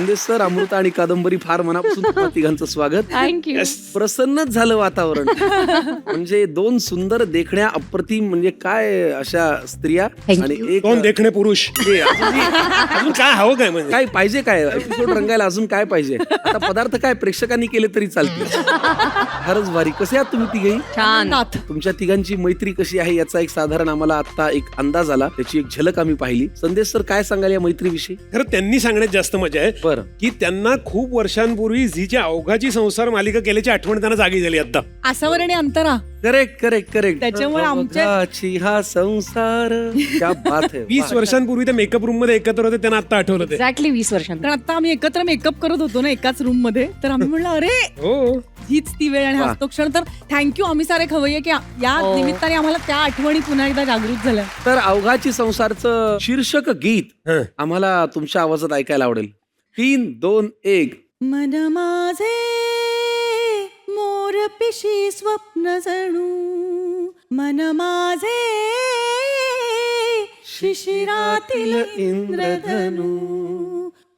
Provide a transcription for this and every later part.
संदेश सर, अमृता आणि कादंबरी, फार मनापासून तुम्हा तिघांचं स्वागत. थँक्यू. प्रसन्नच झालं वातावरण. म्हणजे दोन सुंदर देखण्या अप्रतिम, म्हणजे काय अशा स्त्रिया आणि एक दोन देखणे पुरुष. अजून काय हवं काय म्हणजे? काय पाहिजे, काय एपिसोड रंगायला अजून काय पाहिजे? आता पदार्थ काय प्रेक्षकांनी केले तरी चालतील. फारच भारी. कसे आहात तुम्ही तिघेही? छान. तुमच्या तिघांची मैत्री कशी आहे याचा एक साधारण आम्हाला आता एक अंदाज आला, त्याची एक झलक आम्ही पाहिली. संदेश सर, काय सांगाल या मैत्रीविषयी? खरं त्यांनी सांगण्यात जास्त मजा आहे. बरं. की त्यांना खूप वर्षांपूर्वी झीच्या अवघाची संसार मालिका केल्याची आठवण त्यांना जागी झाली आता. आसावर आणि अंतरा. Correct correct correct. त्याच्यामुळे अवघाची हा संसार, क्या बात है. 20 वर्षांपूर्वी ते मेकअप रूम मध्ये एकत्र होते, त्यांना आता आठवलं ते. एक्झॅक्टली 20 वर्षांत. कारण आता आम्ही एकत्र मेकअप करत होतो ना एकाच रूम मध्ये, तर आम्ही म्हणलं अरे हो. हीच ती वेळ आणि वा. हाच तो क्षण. तर थँक्यू आम्ही सारे खवय्ये की या हो. निमित्ताने आम्हाला त्या आठवणी पुन्हा एकदा जागृत झाल्या. तर अवघाची संसारचं शीर्षक गीत हं. आम्हाला तुमच्या आवाजात ऐकायला आवडेल. 3, 2, 1. मन माझे मोर पिशी स्वप्न जणू, मन माझे शिशिरातील इंद्रधनू,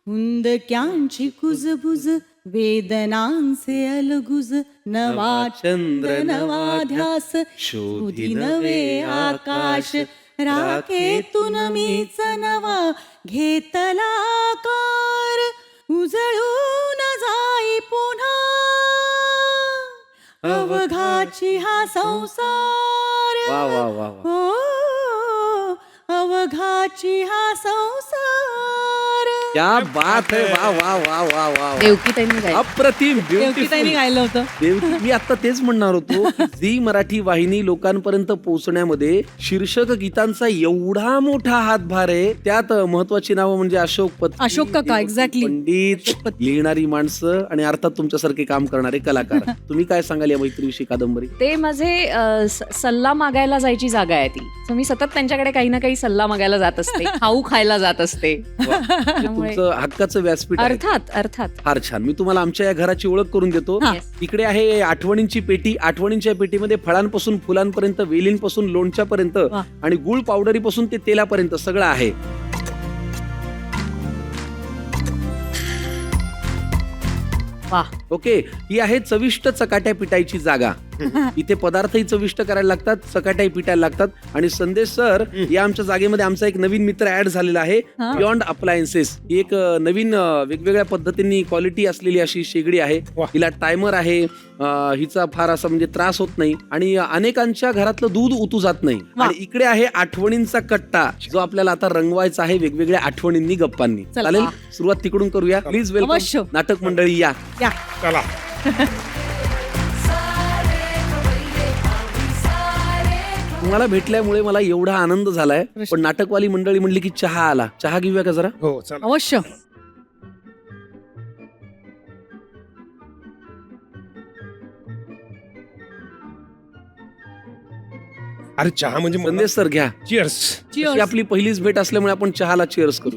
हुंदक्यांची कुजबुज वेदनांचे अलगुज, नवा चंद्र नवा ध्यास शोधी नवे आकाश, राखेतून मीच नवा घेतला आकार, उजळून जाई पुन्हा अवघाची हा संसार. वा वा वा वा. हो, अवघाची हा संसार. क्या बात है. वा वा वा वा वा. देवकीताईंनी गायलं. अप्रतिम, देवकीताईंनी ब्युटिफुल. गायलं होतं. देवकी, मी आता तेच म्हणणार होतो की झी मराठी वाहिनी लोकांपर्यंत पोहोचण्यामध्ये शीर्षक गीतांचा एवढा मोठा हातभार आहे. त्यात महत्वाची नावं म्हणजे अशोक पत्की, अशोक काका, देवकी exactly. पंडित, लिहिणारी माणसं आणि अर्थात तुमच्यासारखे काम करणारे कलाकार. तुम्ही काय सांगाल या मैत्रीविषयी, कादंबरी? ते माझे सल्ला मागायला जायची जागा आहे ती. So मी सतत त्यांच्याकडे काही ना काही सल्ला मागायला जात असते, खाऊ खायला जात असते. तुमचं हक्काचं व्यासपीठ आहे. अर्थात अर्थात. फार छान. मी तुम्हाला आमच्या या घराची ओळख करून देतो. हा. इकडे आहे आठवणींची पेटी. आठवणींच्या पेटीमध्ये फळांपासून फुलांपर्यंत, वेलींपासून लोणच्यापर्यंत वा. आणि गुळ पावडरीपासून ते तेलापर्यंत सगळं आहे. वा. ओके, ही आहे चविष्ट चकाट्या पिटायची जागा. इथे पदार्थही चविष्ट करायला लागतात, चकाट्याही पिटायला लागतात. आणि संदेश सर, या आमच्या जागेमध्ये आमचा एक नवीन मित्र ऍड झालेला आहे, हा. Beyond appliances. ही एक नवीन वेगवेगळ्या पद्धतींनी क्वालिटी असलेली अशी शेगडी आहे. वा. हिला टायमर आहे. हिचा फार असा म्हणजे त्रास होत नाही आणि अनेकांच्या घरातलं दूध उतू जात नाही. वा. आणि इकडे आहे आठवणींचा कट्टा, जो आपल्याला आता रंगवायचा आहे वेगवेगळ्या आठवणींनी, गप्पांनी. चला. चालेल, सुरुवात तिकडून करूया. Please welcome. अवश्य. नाटक मंडळी या. या. चला. तुम्हाला भेटल्यामुळे मला एवढा आनंद झालाय. पण नाटकवाली मंडळी म्हणली की चहा आला. चहा घेऊया का जरा? हो चला. अवश्य. अरे चहा म्हणजे संदेश सर घ्या. चिअर्स. ही आपली पहिलीच भेट असल्यामुळे आपण चहाला चेअर्स करू.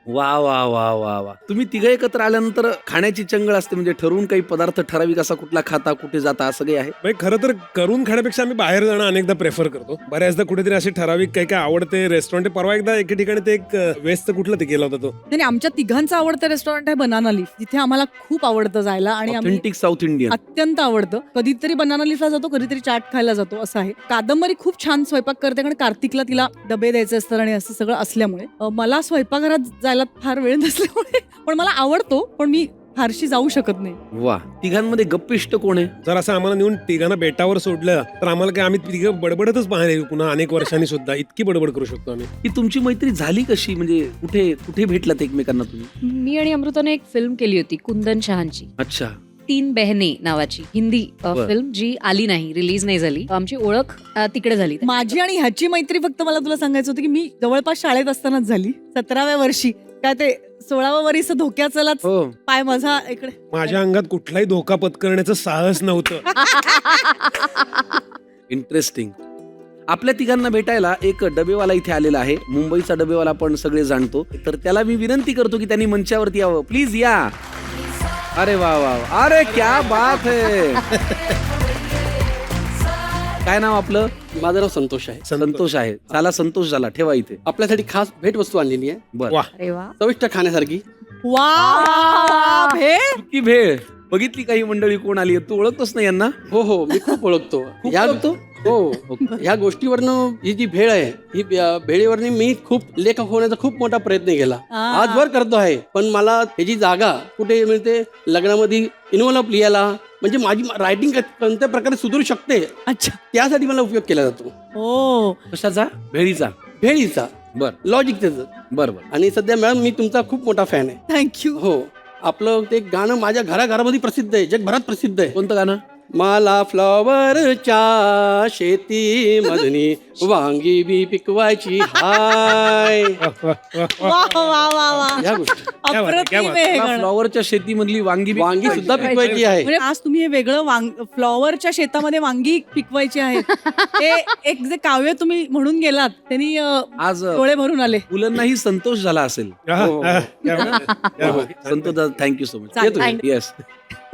वा वा वा वा वा. तुम्ही तिघे एकत्र आल्यानंतर खाण्याची चंगळ असते, म्हणजे ठरवून काही पदार्थ ठराविक असा कुठला खाता, कुठे जाता, असं काही आहे? खरं तर करून खाण्यापेक्षा आम्ही बाहेर जाणं अनेकदा प्रेफर करतो. बऱ्याचदा कुठेतरी असे ठराविक काही काय आवडते रेस्टॉरंट. परवा एकदा एके ठिकाणी ते एक वेस्टचं कुठलं ते गेला होता तो. नाही, आमच्या तिघांचं आवडतं रेस्टॉरंट आहे बनाना लीफ, जिथे आम्हाला खूप आवडतं जायला आणि आम्ही ऑथेंटिक साऊथ इंडियन. अत्यंत आवडतं. कधीतरी बनाना लीफला जातो, कधीतरी चाट खायला जातो, असं आहे. कादंबरी खूप छान स्वयंपाक करते, कारण कार्तिकला तिला डबे द्यायचे असतात आणि असं सगळं असल्यामुळे मला स्वयंपाकघरात जायला फार वेळ नसल्यामुळे, पण मला आवडतो, पण मी फारशी जाऊ शकत नाही. वा. तिघांमध्ये गप्पिष्ट कोण आहे? जर असं आम्हाला नेऊन तिघांना बेटावर सोडलं तर आम्हाला काय, आम्ही तिघं बडबडतच पाहणार पुन्हा अनेक वर्षांनी सुद्धा. इतकी बडबड करू शकतो आम्ही. ही तुमची मैत्री झाली कशी? म्हणजे कुठे कुठे भेटलात एकमेकांना तुम्ही? मी आणि अमृताने एक फिल्म केली होती कुंदन शहांची, अच्छा. 3 बहने नावाची हिंदी बर. फिल्म, जी आली नाही, रिलीज नाही झाली. आमची ओळख तिकडे झाली. माझी आणि ह्याची मैत्री फक्त मला तुला सांगायचं होतं की मी जवळपास शाळेत असतानाच झाली. 17व्या वर्षी काय ते 16वं वर्ष धोक्याचलाच हो. पाय माझा इकडे. माझ्या अंगात कुठलाही धोका पत्करण्याचं साहस नव्हतं. इंटरेस्टिंग. आपल्या तिघांना भेटायला एक डबेवाला इथे आलेला आहे. मुंबईचा डबेवाला आपण सगळे जाणतो. तर त्याला मी विनंती करतो की त्यांनी मंचावरती यावं. प्लीज या. अरे वा वा वा. अरे क्या बात है. काय नाव आपलं? माझं नाव संतोष आहे. संतोष आहे. झाला, संतोष झाला. ठेवा इथे. आपल्यासाठी खास भेटवस्तू आणलेली आहे. बर. वा. अरे वा. चविष्ट खाण्यासारखी. वा भेळ सुकी भेळ बघितली काही मंडळी कोण आली तू ओळखतोस ना यांना हो मी खूप ओळखतो खूप या ओळखतो? हो ह्या गोष्टीवरनं ही जी भेळ आहे ही भेळीवरनं मी खूप लेखक होण्याचा खूप मोठा प्रयत्न केला. आजवर करतो आहे, पण मला ह्याची जागा कुठे मिळते लग्नामध्ये इन्व्हॉल्व लिहायला, म्हणजे माझी रायटिंग कोणत्या प्रकारे सुधारू शकते अच्छा त्यासाठी मला उपयोग केला जातो. हो कशाचा भेळीचा भेळीचा बर लॉजिक त्याचं. बर बर आणि सध्या मॅडम मी तुमचा खूप मोठा फॅन आहे. थँक्यू. हो आपलं ते गाणं माझ्या घराघरामध्ये प्रसिद्ध आहे, जगभरात प्रसिद्ध आहे. कोणतं गाणं मला फ्लॉवरच्या शेती मधनी वांगी बी पिकवायची हाय. वा वा वा वा या गोष्टी अप्रतिम आहे हे गाणं. फ्लॉवरच्या शेतीमधली वांगी वांगी सुद्धा पिकवायची आहे. म्हणजे आज तुम्ही हे वेगळं फ्लॉवरच्या शेतामध्ये वांगी पिकवायची आहेत हे एक जे काव्य तुम्ही म्हणून गेलात त्यांनी आज डोळे भरून आले. मुलांनाही संतोष झाला असेल. संतोष थँक्यू सो मच चालेल. Thank येस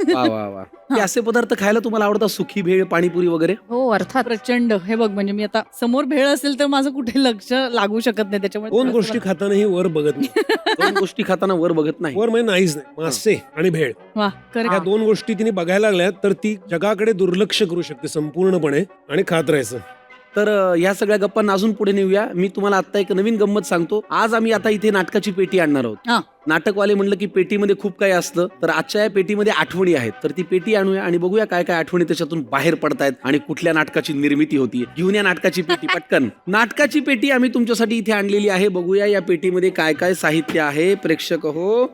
वा वा वा हे असे पदार्थ खायला तुम्हाला आवडतात सुखी भेळ पाणीपुरी वगैरे हो अर्थात. प्रचंड. हे बघ म्हणजे मी आता समोर भेळ असेल तर माझं कुठे लक्ष लागू शकत नाही त्याच्यामुळे दोन थोडंसं गोष्टी खातानाही वर बघत नाही. दोन गोष्टी खाताना वर बघत नाही वर म्हणजे नाहीच नाही, मासे आणि भेळ वा करेक्ट. या दोन गोष्टी तिने बघायला लागल्या तर ती जगाकडे दुर्लक्ष करू शकते संपूर्णपणे आणि खात राहायचं. तर ह्या सगळ्या गप्पांना अजून पुढे नेऊया. मी तुम्हाला आता एक नवीन गंमत सांगतो. आज आम्ही आता इथे नाटकाची पेटी आणणार आहोत. हा. नाटकवाले म्हणलं की पेटीमध्ये खूप काही असतं, तर आजच्या या पेटीमध्ये आठवणी आहेत. तर ती पेटी आणूया आणि बघूया काय काय आठवणी त्याच्यातून बाहेर पडतायत आणि कुठल्या नाटकाची निर्मिती होती. घेऊन या नाटकाची पेटी पटकन. नाटकाची पेटी आम्ही तुमच्यासाठी इथे आणलेली आहे. बघूया या पेटीमध्ये काय काय साहित्य आहे. प्रेक्षक हो,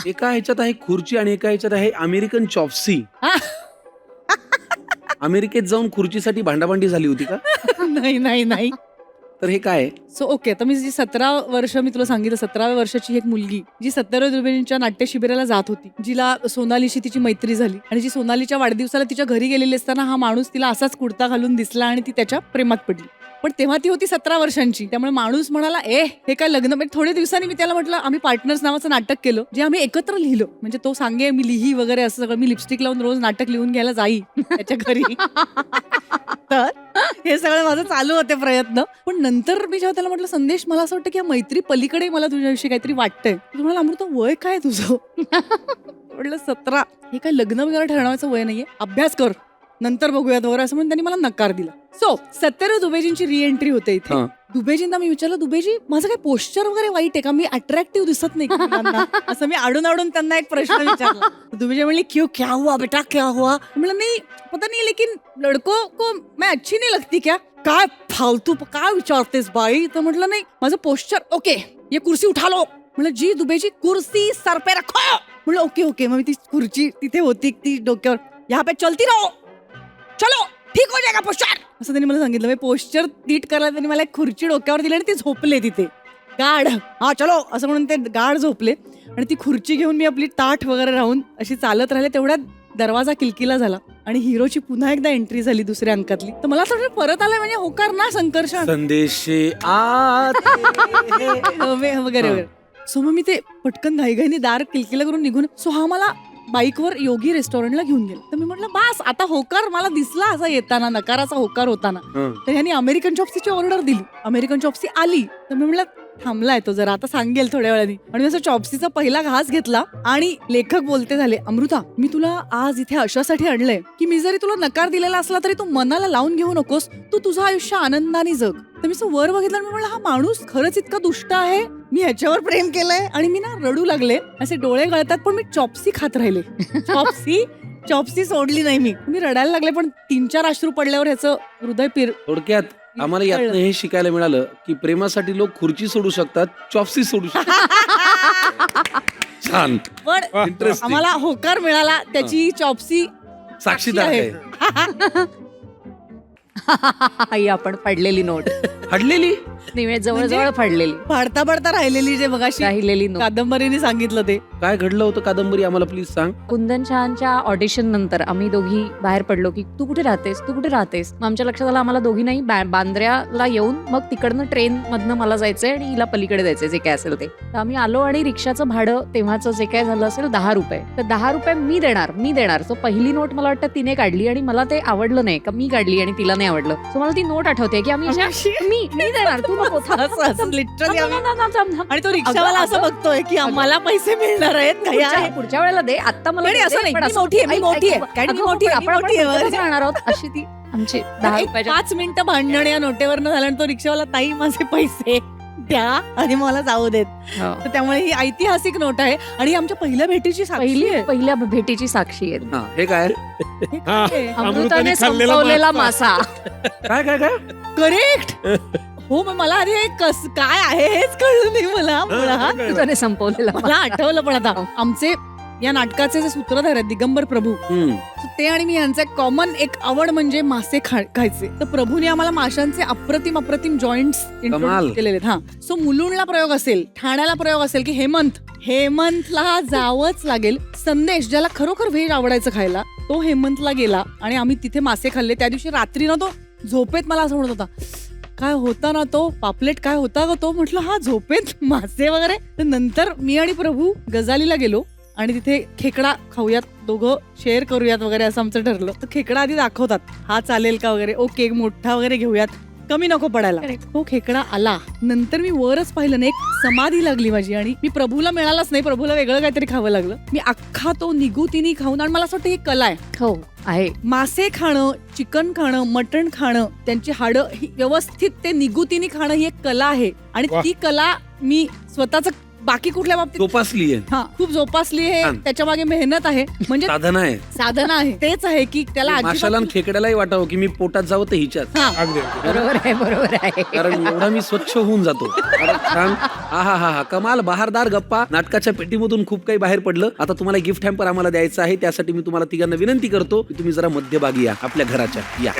एका ह्याच्यात आहे खुर्ची आणि एका ह्याच्यात आहे अमेरिकन चॉप्सी. अमेरिकेत जाऊन खुर्चीसाठी भांडाभांडी झाली होती का? नाही नाही नाही. तर हे काय आहे? सो ओके तर मी जी 17 वर्ष मी तुला सांगितलं 17व्या वर्षाची एक मुलगी जी सत्यरोज दुबेजींच्या नाट्य शिबिराला जात होती, जिला सोनालीशी तिची मैत्री झाली आणि जी सोनालीच्या वाढदिवसाला तिच्या घरी गेलेली असताना हा माणूस तिला असाच कुर्ता घालून दिसला आणि ती त्याच्या प्रेमात पडली. पण तेव्हा ती होती 17 वर्षांची. त्यामुळे माणूस म्हणाला हे काय लग्न. म्हणजे थोड्या दिवसांनी मी त्याला म्हटलं आम्ही पार्टनर्स नावाचं नाटक केलं जे आम्ही एकत्र लिहिलं. म्हणजे तो सांगे मी लिही वगैरे असं सगळं. मी लिपस्टिक लावून रोज नाटक लिहून घ्यायला जाई त्याच्या घरी. तर हे सगळं माझं चालू होते प्रयत्न. पण नंतर मी जेव्हा त्याला म्हटलं संदेश मला असं वाटतं की या मैत्री पलीकडे मला तुझ्याविषयी काहीतरी वाटतंय. तू म्हणाला अमृता वय काय तुझं? म्हटलं 17. हे काय लग्न वगैरे ठरवायचं वय नाहीये, अभ्यास कर नंतर बघूयात वगैरे असं म्हणून त्यांनी मला नकार दिला. सो सत्यरोज दुबेजींची रिएंट्री होते इथे. हा. दुबेजींना मी विचारलं दुबेजी माझं काय पोस्चर वगैरे वाईट आहे का, मी अट्रॅक्टिव्ह दिसत नाही का मुलांना? असं मी आडून त्यांना एक प्रश्न विचारला. दुबेजी म्हणली क्यों क्या हुआ बेटा क्या हुआ? म्हणलं नाही पता नहीं लेकिन लड़कों को मैं अच्छी नहीं लगती क्या? काय फालतू काय विचारतेस बाई? तर म्हटलं नाही माझं पोस्चर ओके ये कुर्सी उठा लो. म्हणलं जी दुबेजी कुर्सी सर पे रखो. म्हणलं ओके ओके. मग ती खुर्ची तिथे होती ती डोक्यावर. यहाँ पे चलती रहो चलो ठीक हो जाएगा पोस्चर असं त्यांनी मला सांगितलं. पोस्चर नीट करायला त्यांनी मला एक खुर्ची डोक्यावर दिली आणि ते झोपले तिथे गाढ. हा चलो असं म्हणून ते गाढ झोपले आणि ती खुर्ची घेऊन मी आपली ताठ वगैरे राहून अशी चालत राहिले. तेवढ्यात दरवाजा किलकिला झाला आणि हिरोची पुन्हा एकदा एंट्री झाली दुसऱ्या अंकातली. तर मला असं परत आलाय म्हणजे होकार ना संकर्षण संदेशे वगैरे वगैरे. सो मग मी ते पटकन घाईघाईने दार किलकिला करून निघून. सो हा मला बाईकवर योगी रेस्टॉरंटला घेऊन गेला. तर मी म्हटलं बास आता होकार मला दिसला असा येताना नकाराचा होकार होताना. तर ह्यांनी अमेरिकन चॉप्सीची ऑर्डर दिली. अमेरिकन चॉप्सी आली तर मी म्हटलं थांबलाय तो जरा आता सांगेल थोड्या वेळाने. आणि असं चॉप्सीचा पहिला घास घेतला आणि लेखक बोलते झाले अमृता मी तुला आज इथे अशासाठी आणलंय की मी जरी तुला नकार दिलेला असला तरी तू मनाला लावून घेऊ नकोस, तू तुझं आयुष्य आनंदाने जग. तर मी वर बघितलं आणि मी म्हणलं हा माणूस खरंच इतका दुष्ट आहे, मी ह्याच्यावर प्रेम केलंय. आणि मी ना रडू लागले. असे डोळे गळतात पण मी चॉप्सी खात राहिले. चॉप्सी सोडली नाही मी रडायला लागले. पण 3-4 अश्रू पडल्यावर ह्याचं हृदय थोडक्यात आम्हाला यातनं हे शिकायला मिळालं की प्रेमासाठी लोक खुर्ची सोडू शकतात, चॉप्सी सोडू शकतात. छान. पण Interesting. आम्हाला होकार मिळाला त्याची चॉप्सी साक्षीदार आहे. आई आपण पडलेली नोट. हडलेली जवळ फाडलेली पाडता पाडता राहिलेली जे मगाशी राहिलेली नोट. कादंबरीने सांगितलं ते. काय घडलं होतं कादंबरी आम्हाला प्लीज सांग. कुंदन शहांच्या ऑडिशन नंतर आम्ही दोघी बाहेर पडलो की तू कुठे राहतेस तू कुठे राहतेस. मग आमच्या लक्षात आलं आम्हाला दोघी नाही बांद्र्याला येऊन मग तिकडनं ट्रेन मधनं मला जायचंय आणि हिला पलीकडे जायचंय जे काय असेल ते. तर आम्ही आलो आणि रिक्षाचं भाडं तेव्हाचं जे काय झालं असेल 10 रुपये. तर 10 रुपये मी देणार. सो पहिली नोट मला वाटतं तिने काढली आणि मला ते आवडलं नाही का मी काढली आणि तिला नाही आवडलं. सो मला ती नोट आठवते की आम्ही मी देणार तू नको. लिटरली आणि तो रिक्षावाला असं बघतोय की आम्हाला पैसे मिळणार आहेत काही आहे. पुढच्या वेळेला दे आता मला नाही, दे, असं नाही, पण मी मोठी आहे, मी ऐक, मोठी आहे. ऐक, काय मी अगं, मोठी आहे, आपण मी मोठी आहे. पुढच्याच राहणार आहोत अशी ती आमची 10 रुपयाच्या 5 मिनिटं भांडण या नोटेवरनं झालं आणि तो रिक्षावाला ताई माझे पैसे द्या आणि मला जाऊ देत. हो. तर त्यामुळे ही ऐतिहासिक नोट आहे आणि ही आमच्या पहिल्या भेटीची साक्षी आहे. पहिल्या भेटीची साक्षी आहे. हा हे काय हा, अमृताने खाल्लेला संपवलेला मासा. काय काय काय करेक्ट. हो मग मला आधी हे काय आहे हेच कळलं नाही मला मुळात. अमृताने संपवलेला मला आठवलं पण आता आमचे या नाटकाचे जे सूत्रधार आहेत दिगंबर प्रभू हम्म. So ते आणि मी यांचं कॉमन एक आवड म्हणजे मासे खायचे. तर प्रभूने आम्हाला माशांचे अप्रतिम जॉईंट्स कमाल. केलेले आहेत. हा सो मुलुंडला प्रयोग असेल ठाण्याला प्रयोग असेल की हेमंतला जावंच लागेल. संदेश ज्याला खरोखर व्हेज आवडायचं खायला तो हेमंतला गेला आणि आम्ही तिथे मासे खाल्ले. त्या दिवशी रात्री ना तो झोपेत मला असं म्हणत होता काय होता ना तो पापलेट काय होता ग तो. म्हटलं हा झोपेत मासे वगैरे. तर नंतर मी आणि प्रभू गजालीला गेलो आणि तिथे खेकडा खाऊयात दोघं शेअर करूयात वगैरे असं आमचं ठरलं. तर खेकडा आधी दाखवतात हा चालेल का वगैरे ओके मोठा वगैरे घेऊयात कमी नको पडायला. तो खेकडा आला नंतर मी वरच पाहिलं ना एक समाधी लागली माझी आणि मी प्रभूला मिळालाच नाही. प्रभूला वेगळं काहीतरी खावं लागलं. मी अख्खा तो निगुतीनी खाऊन आणि मला असं वाटतं ही कला आहे. हो आहे. मासे खाणं चिकन खाणं मटण खाणं त्यांची हाडं ही व्यवस्थित ते निगुतीनी खाणं ही एक कला आहे आणि वाह. ती कला मी स्वतःच बाकी कुठल्या बाबतीत जोपासली आहे हा खूप जोपासली आहे. छान. त्याच्या मागे मेहनत आहे म्हणजे साधना आहे. साधना आहे. तेच आहे की त्याला माशाला आणि खेकड्यालाही वाटावं की मी पोटात जावं तर हिच्यात. हा अगदी बरोबर आहे. कारण एवढा मी स्वच्छ होऊन जातो. अरे छान. हा कमाल बहारदार गप्पा. नाटकाच्या पेटीमधून खूप काही बाहेर पडलं. आता तुम्हाला गिफ्ट हॅम्पर आम्हाला द्यायचं आहे. त्यासाठी मी तुम्हाला तिघांना विनंती करतो की तुम्ही जरा मध्यभागी या आपल्या घराच्या या.